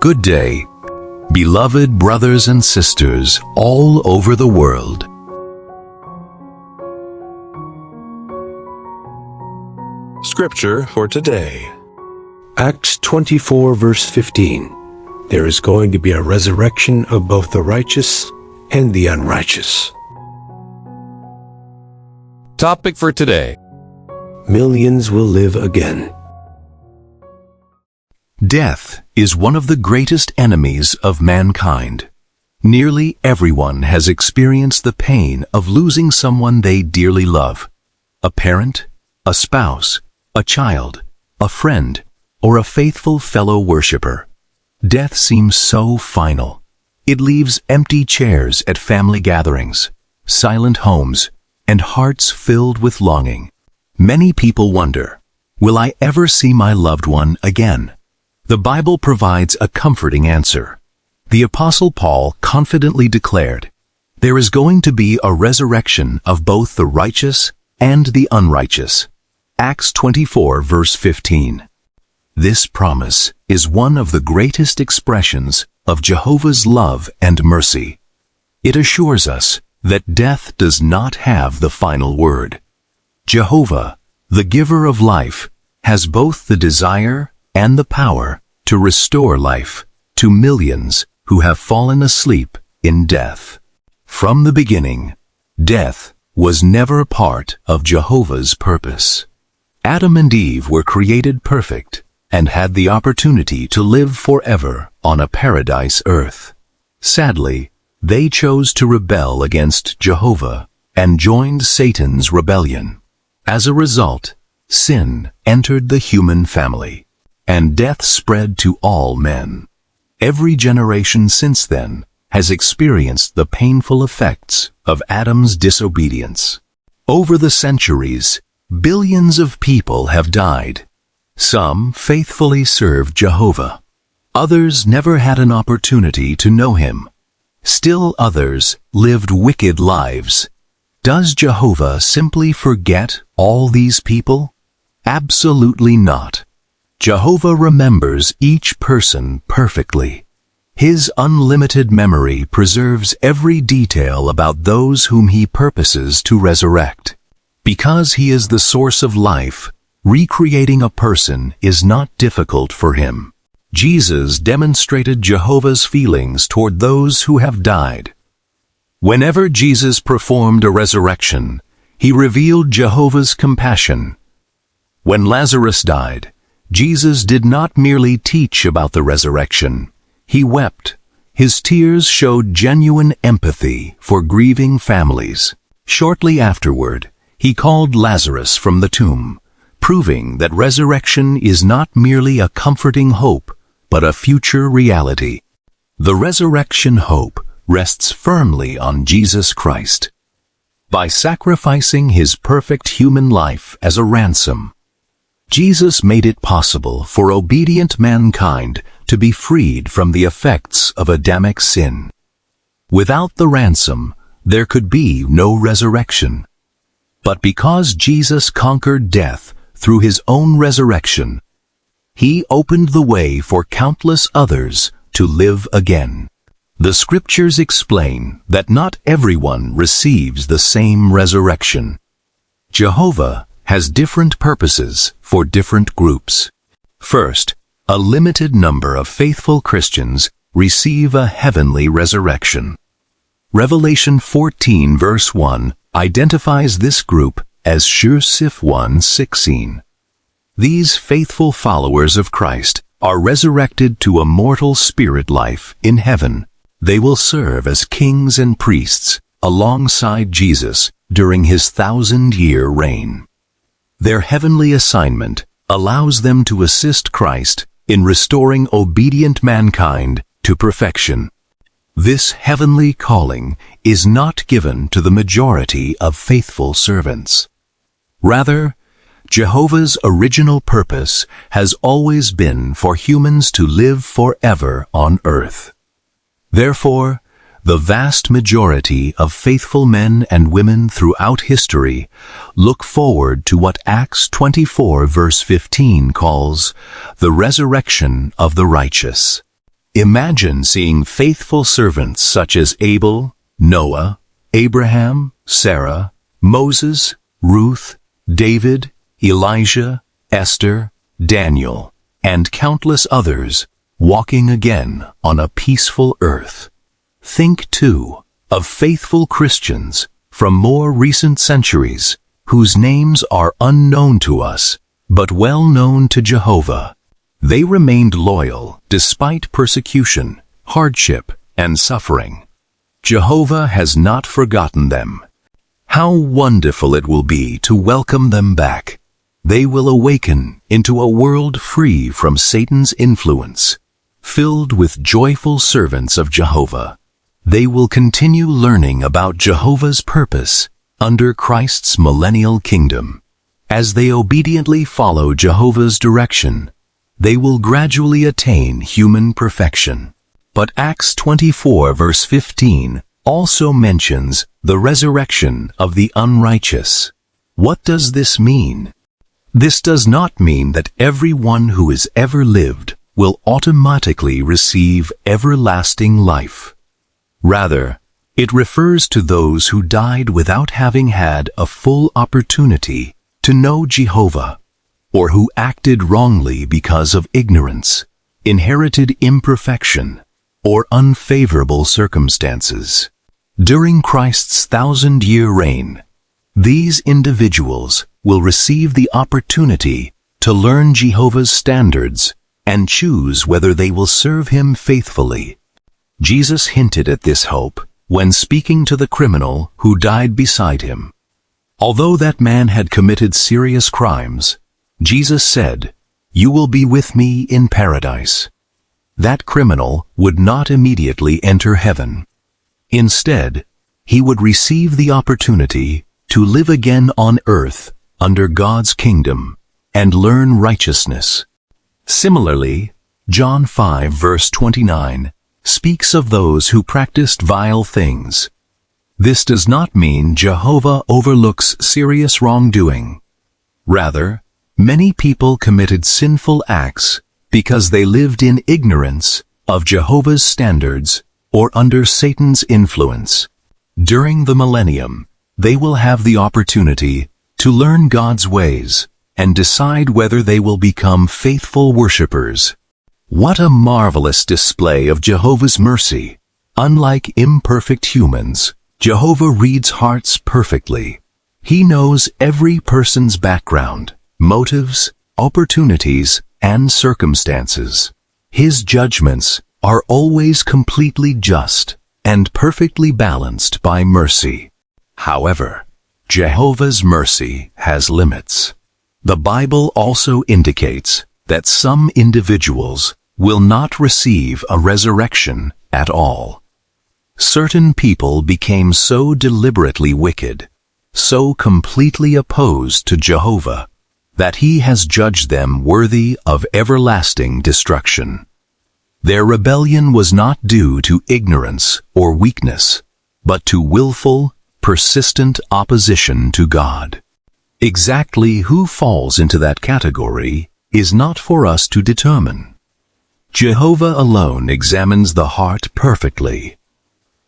Good day, beloved brothers and sisters all over the world. Scripture for today. Acts 24 verse 15. There is going to be a resurrection of both the righteous and the unrighteous. Topic for today. Millions will live again. Death is one of the greatest enemies of mankind. Nearly everyone has experienced the pain of losing someone they dearly love. A parent, a spouse, a child, a friend, or a faithful fellow worshiper. Death seems so final. It leaves empty chairs at family gatherings, silent homes, and hearts filled with longing. Many people wonder, will I ever see my loved one again? The Bible provides a comforting answer. The Apostle Paul confidently declared, there is going to be a resurrection of both the righteous and the unrighteous. Acts 24 verse 15. This promise is one of the greatest expressions of Jehovah's love and mercy. It assures us that death does not have the final word. Jehovah, the giver of life, has both the desire and the power to restore life to millions who have fallen asleep in death. From the beginning, death was never part of Jehovah's purpose. Adam and Eve were created perfect and had the opportunity to live forever on a paradise earth. Sadly, they chose to rebel against Jehovah and joined Satan's rebellion. As a result, sin entered the human family, and death spread to all men. Every generation since then has experienced the painful effects of Adam's disobedience. Over the centuries, billions of people have died. Some faithfully served Jehovah. Others never had an opportunity to know him. Still others lived wicked lives. Does Jehovah simply forget all these people? Absolutely not. Jehovah remembers each person perfectly. His unlimited memory preserves every detail about those whom he purposes to resurrect. Because he is the source of life, recreating a person is not difficult for him. Jesus demonstrated Jehovah's feelings toward those who have died. Whenever Jesus performed a resurrection, he revealed Jehovah's compassion. When Lazarus died, Jesus did not merely teach about the resurrection. He wept. His tears showed genuine empathy for grieving families. Shortly afterward, he called Lazarus from the tomb, proving that resurrection is not merely a comforting hope, but a future reality. The resurrection hope rests firmly on Jesus Christ. By sacrificing his perfect human life as a ransom, Jesus made it possible for obedient mankind to be freed from the effects of Adamic sin. Without the ransom, there could be no resurrection. But because Jesus conquered death through his own resurrection, he opened the way for countless others to live again. The scriptures explain that not everyone receives the same resurrection. Jehovah has different purposes for different groups. First, a limited number of faithful Christians receive a heavenly resurrection. Revelation 14 verse 1 identifies this group as Sif 1:16. These faithful followers of Christ are resurrected to a mortal spirit life in heaven. They will serve as kings and priests alongside Jesus during his 1,000-year reign. Their heavenly assignment allows them to assist Christ in restoring obedient mankind to perfection. This heavenly calling is not given to the majority of faithful servants. Rather, Jehovah's original purpose has always been for humans to live forever on earth. Therefore, the vast majority of faithful men and women throughout history look forward to what Acts 24 verse 15 calls the resurrection of the righteous. Imagine seeing faithful servants such as Abel, Noah, Abraham, Sarah, Moses, Ruth, David, Elijah, Esther, Daniel, and countless others walking again on a peaceful earth. Think, too, of faithful Christians from more recent centuries whose names are unknown to us, but well known to Jehovah. They remained loyal despite persecution, hardship, and suffering. Jehovah has not forgotten them. How wonderful it will be to welcome them back. They will awaken into a world free from Satan's influence, filled with joyful servants of Jehovah. They will continue learning about Jehovah's purpose under Christ's millennial kingdom. As they obediently follow Jehovah's direction, they will gradually attain human perfection. But Acts 24 verse 15 also mentions the resurrection of the unrighteous. What does this mean? This does not mean that everyone who has ever lived will automatically receive everlasting life. Rather, it refers to those who died without having had a full opportunity to know Jehovah, or who acted wrongly because of ignorance, inherited imperfection, or unfavorable circumstances. During Christ's 1,000-year reign, these individuals will receive the opportunity to learn Jehovah's standards and choose whether they will serve him faithfully. Jesus hinted at this hope when speaking to the criminal who died beside him. Although that man had committed serious crimes, Jesus said, "You will be with me in paradise." That criminal would not immediately enter heaven. Instead, he would receive the opportunity to live again on earth under God's kingdom and learn righteousness. Similarly, John 5 verse 29 speaks of those who practiced vile things. This does not mean Jehovah overlooks serious wrongdoing. Rather, many people committed sinful acts because they lived in ignorance of Jehovah's standards or under Satan's influence. During the millennium, they will have the opportunity to learn God's ways and decide whether they will become faithful worshipers. What a marvelous display of Jehovah's mercy! Unlike imperfect humans, Jehovah reads hearts perfectly. He knows every person's background, motives, opportunities, and circumstances. His judgments are always completely just and perfectly balanced by mercy. However, Jehovah's mercy has limits. The Bible also indicates that some individuals will not receive a resurrection at all. Certain people became so deliberately wicked, so completely opposed to Jehovah, that he has judged them worthy of everlasting destruction. Their rebellion was not due to ignorance or weakness, but to willful, persistent opposition to God. Exactly who falls into that category is not for us to determine. Jehovah alone examines the heart perfectly.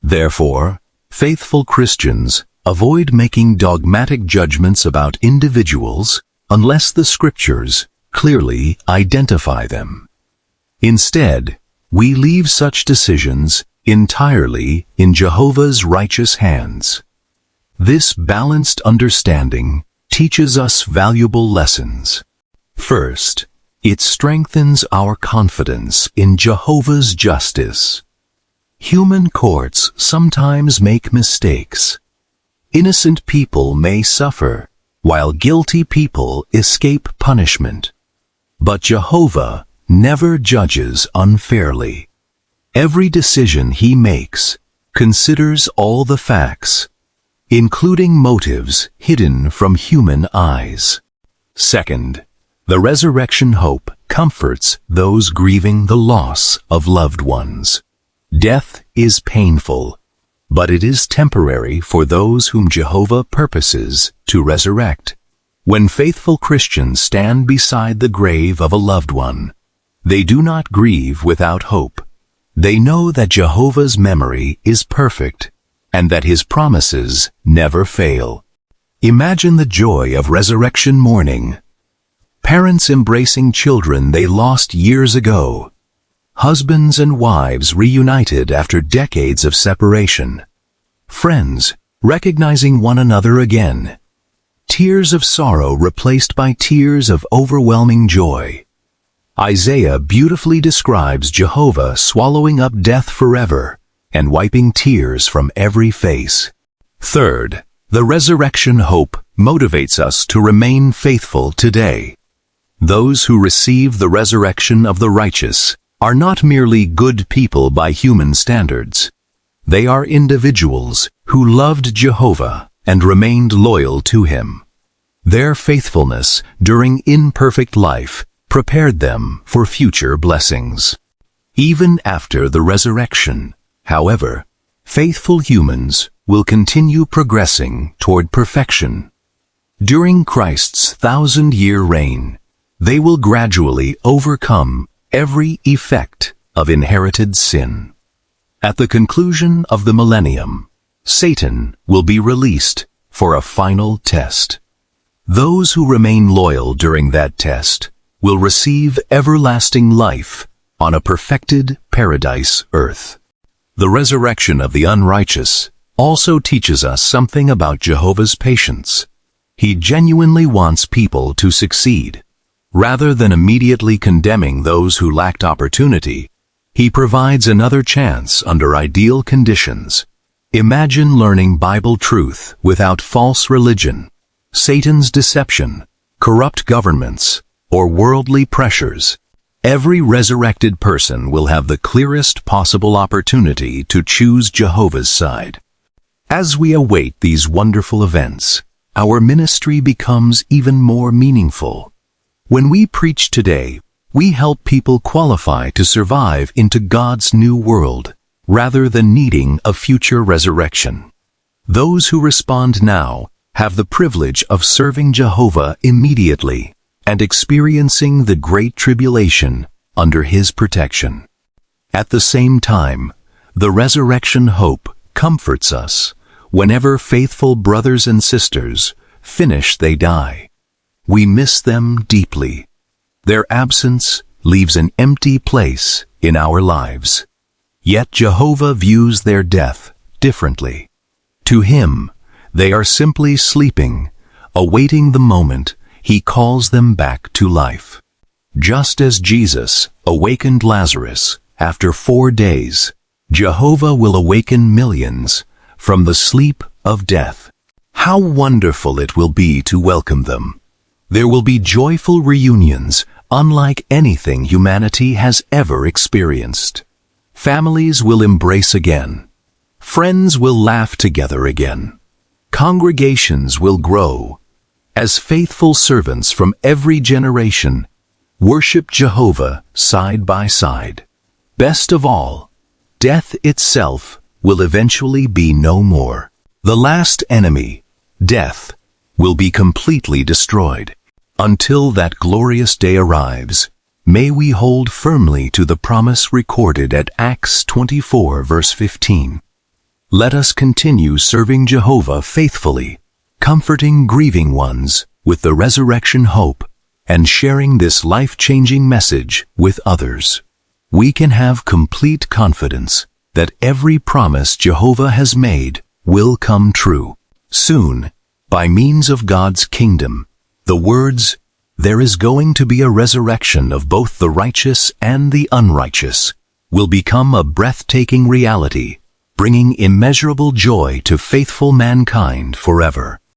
Therefore, faithful Christians avoid making dogmatic judgments about individuals unless the Scriptures clearly identify them. Instead, we leave such decisions entirely in Jehovah's righteous hands. This balanced understanding teaches us valuable lessons. First, it strengthens our confidence in Jehovah's justice. Human courts sometimes make mistakes. Innocent people may suffer, while guilty people escape punishment. But Jehovah never judges unfairly. Every decision he makes considers all the facts, including motives hidden from human eyes. Second, the resurrection hope comforts those grieving the loss of loved ones. Death is painful, but it is temporary for those whom Jehovah purposes to resurrect. When faithful Christians stand beside the grave of a loved one, they do not grieve without hope. They know that Jehovah's memory is perfect and that his promises never fail. Imagine the joy of resurrection morning. Parents embracing children they lost years ago. Husbands and wives reunited after decades of separation. Friends recognizing one another again. Tears of sorrow replaced by tears of overwhelming joy. Isaiah beautifully describes Jehovah swallowing up death forever and wiping tears from every face. Third, the resurrection hope motivates us to remain faithful today. Those who receive the resurrection of the righteous are not merely good people by human standards. They are individuals who loved Jehovah and remained loyal to him. Their faithfulness during imperfect life prepared them for future blessings. Even after the resurrection, however, faithful humans will continue progressing toward perfection. During Christ's 1,000-year reign, they will gradually overcome every effect of inherited sin. At the conclusion of the millennium, Satan will be released for a final test. Those who remain loyal during that test will receive everlasting life on a perfected paradise earth. The resurrection of the unrighteous also teaches us something about Jehovah's patience. He genuinely wants people to succeed. Rather than immediately condemning those who lacked opportunity, he provides another chance under ideal conditions. Imagine learning Bible truth without false religion, Satan's deception, corrupt governments, or worldly pressures. Every resurrected person will have the clearest possible opportunity to choose Jehovah's side. As we await these wonderful events, our ministry becomes even more meaningful. When we preach today, we help people qualify to survive into God's new world, rather than needing a future resurrection. Those who respond now have the privilege of serving Jehovah immediately and experiencing the great tribulation under his protection. At the same time, the resurrection hope comforts us whenever faithful brothers and sisters finish they die. We miss them deeply. Their absence leaves an empty place in our lives. Yet Jehovah views their death differently. To him, they are simply sleeping, awaiting the moment he calls them back to life. Just as Jesus awakened Lazarus after 4 days, Jehovah will awaken millions from the sleep of death. How wonderful it will be to welcome them. There will be joyful reunions unlike anything humanity has ever experienced. Families will embrace again. Friends will laugh together again. Congregations will grow as faithful servants from every generation worship Jehovah side by side. Best of all, death itself will eventually be no more. The last enemy, death, will be completely destroyed. Until that glorious day arrives, may we hold firmly to the promise recorded at Acts 24 verse 15. Let us continue serving Jehovah faithfully, comforting grieving ones with the resurrection hope, and sharing this life-changing message with others. We can have complete confidence that every promise Jehovah has made will come true. Soon, by means of God's kingdom, the words, "There is going to be a resurrection of both the righteous and the unrighteous," will become a breathtaking reality, bringing immeasurable joy to faithful mankind forever.